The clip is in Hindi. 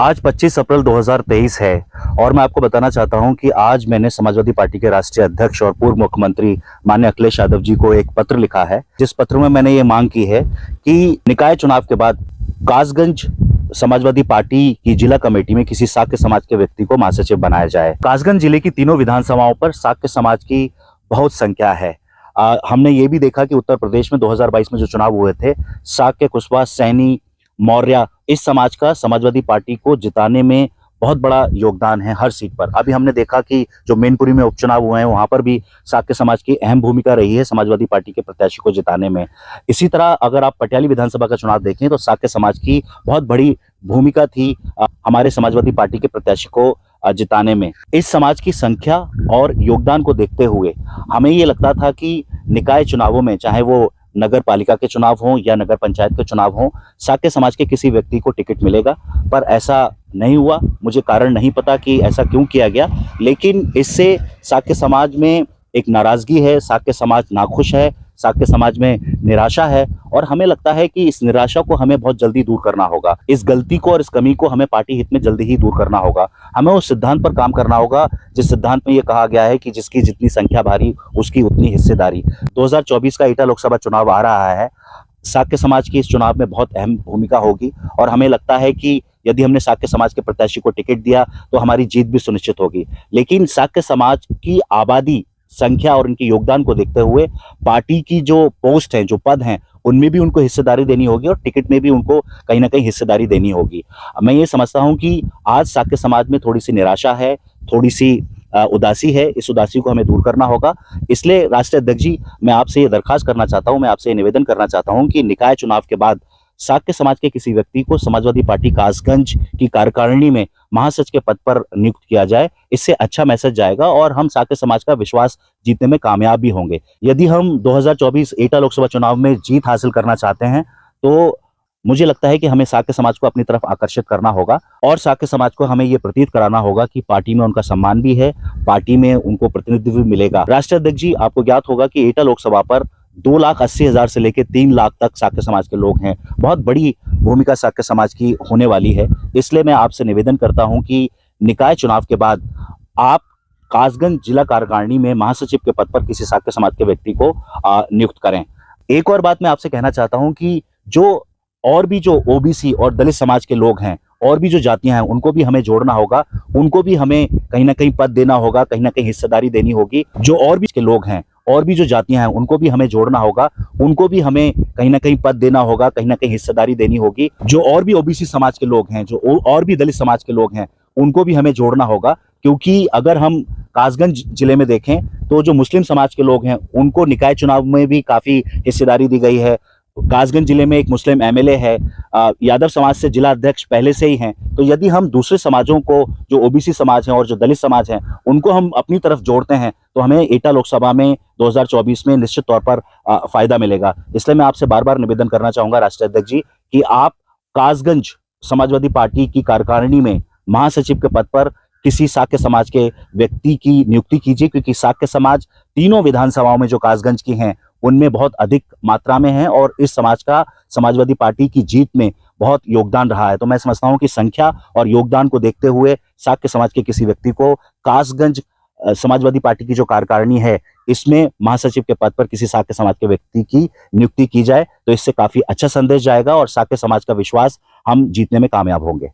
आज 25 अप्रैल 2023 है और मैं आपको बताना चाहता हूं कि आज मैंने समाजवादी पार्टी के राष्ट्रीय अध्यक्ष और पूर्व मुख्यमंत्री माननीय अखिलेश यादव जी को एक पत्र लिखा है, जिस पत्र में मैंने ये मांग की है कि निकाय चुनाव के बाद कासगंज समाजवादी पार्टी की जिला कमेटी में किसी साक्य समाज के व्यक्ति को महासचिव बनाया जाए। कासगंज जिले की तीनों विधानसभाओं पर साक्य समाज की बहुत संख्या है। हमने ये भी देखा कि उत्तर प्रदेश में 2022 में जो चुनाव हुए थे, साक्य, कुशवाहा, सैनी, मौर्य, इस समाज का समाजवादी पार्टी को जिताने में बहुत बड़ा योगदान है हर सीट पर। अभी हमने देखा कि जो मैनपुरी में उपचुनाव हुए हैं वहां पर भी साक्य समाज की अहम भूमिका रही है समाजवादी पार्टी के प्रत्याशी को जिताने में। इसी तरह अगर आप पटियाली विधानसभा का चुनाव देखें तो साक्य समाज की बहुत बड़ी भूमिका थी हमारे समाजवादी पार्टी के प्रत्याशी को जिताने में। इस समाज की संख्या और योगदान को देखते हुए हमें ये लगता था कि निकाय चुनावों में, चाहे वो नगर पालिका के चुनाव हों या नगर पंचायत के चुनाव हों, साक्य समाज के किसी व्यक्ति को टिकट मिलेगा, पर ऐसा नहीं हुआ। मुझे कारण नहीं पता कि ऐसा क्यों किया गया, लेकिन इससे साक्य समाज में एक नाराजगी है, साक्य समाज नाखुश है, साक्य समाज में निराशा है और हमें लगता है कि इस निराशा को हमें बहुत जल्दी दूर करना होगा। इस गलती को और इस कमी को हमें पार्टी हित में जल्दी ही दूर करना होगा। हमें उस सिद्धांत पर काम करना होगा जिस सिद्धांत में ये कहा गया है कि जिसकी जितनी संख्या भारी उसकी उतनी हिस्सेदारी। 2024 का एटा लोकसभा चुनाव आ रहा है। साक्य समाज की इस चुनाव में बहुत अहम भूमिका होगी और हमें लगता है कि यदि हमने साक्य समाज के प्रत्याशी को टिकट दिया तो हमारी जीत भी सुनिश्चित होगी। लेकिन साक्य समाज की आबादी, संख्या और उनके योगदान को देखते हुए पार्टी की जो पोस्ट हैं, जो पद हैं, उनमें भी उनको हिस्सेदारी देनी होगी और टिकट में भी उनको कहीं ना कहीं हिस्सेदारी देनी होगी। मैं ये समझता हूं कि आज साक्य समाज में थोड़ी सी निराशा है, थोड़ी सी उदासी है। इस उदासी को हमें दूर करना होगा। इसलिए राष्ट्रीय अध्यक्ष जी, मैं आपसे ये दरखास्त करना चाहता हूं, मैं आपसे निवेदन करना चाहता हूं कि निकाय चुनाव के बाद साक्य समाज के किसी व्यक्ति को समाजवादी पार्टी कासगंज की कार्यकारिणी में महासचिव के पद पर नियुक्त किया जाए। इससे अच्छा मैसेज जाएगा और हम साक्य समाज का विश्वास जीतने में कामयाब भी होंगे। यदि हम 2024 एटा लोकसभा चुनाव में जीत हासिल करना चाहते हैं तो मुझे लगता है कि हमें साक्य समाज को अपनी तरफ आकर्षित करना होगा और साक्य समाज को हमें ये प्रतीत कराना होगा कि पार्टी में उनका सम्मान भी है, पार्टी में उनको प्रतिनिधित्व भी मिलेगा। राष्ट्रीय अध्यक्ष जी, आपको ज्ञात होगा कि एटा लोकसभा पर 2,80,000 से लेकर 3 लाख तक साक्य समाज के लोग हैं। बहुत बड़ी भूमिका साक्य समाज की होने वाली है। इसलिए मैं आपसे निवेदन करता हूं कि निकाय चुनाव के बाद आप कासगंज जिला कार्यकारिणी में महासचिव के पद पर किसी साक्य समाज के व्यक्ति को नियुक्त करें। एक और बात मैं आपसे कहना चाहता हूं कि और भी जो ओबीसी और दलित समाज के लोग हैं, और भी जो जातियां हैं, उनको भी हमें जोड़ना होगा, उनको भी हमें कहीं ना कहीं पद देना होगा, कहीं ना कहीं हिस्सेदारी देनी होगी। जो और भी के लोग हैं और भी जो जातियां हैं, उनको भी हमें जोड़ना होगा, उनको भी हमें कहीं ना कहीं पद देना होगा, कहीं ना कहीं हिस्सेदारी देनी होगी। जो और भी ओबीसी समाज के लोग हैं, जो और भी दलित समाज के लोग हैं, उनको भी हमें जोड़ना होगा। क्योंकि अगर हम कासगंज जिले में देखें तो जो मुस्लिम समाज के लोग हैं उनको निकाय चुनाव में भी काफी हिस्सेदारी दी गई है। कासगंज जिले में एक मुस्लिम एमएलए है, यादव समाज से जिला अध्यक्ष पहले से ही हैं। तो यदि हम दूसरे समाजों को, जो ओबीसी समाज हैं और जो दलित समाज हैं, उनको हम अपनी तरफ जोड़ते हैं तो हमें एटा लोकसभा में 2024 में निश्चित तौर पर फायदा मिलेगा। इसलिए मैं आपसे बार बार निवेदन करना चाहूंगा राष्ट्रीय अध्यक्ष जी कि आप कासगंज समाजवादी पार्टी की कार्यकारिणी में महासचिव के पद पर किसी साक्य समाज के व्यक्ति की नियुक्ति कीजिए, क्योंकि साक्य समाज तीनों विधानसभाओं में जो कासगंज की हैं उनमें बहुत अधिक मात्रा में है और इस समाज का समाजवादी पार्टी की जीत में बहुत योगदान रहा है। तो मैं समझता हूं कि संख्या और योगदान को देखते हुए साक्य समाज के किसी व्यक्ति को कासगंज समाजवादी पार्टी की जो कार्यकारिणी है इसमें महासचिव के पद पर किसी साक्य समाज के व्यक्ति की नियुक्ति की जाए तो इससे काफी अच्छा संदेश जाएगा और साक्य समाज का विश्वास हम जीतने में कामयाब होंगे।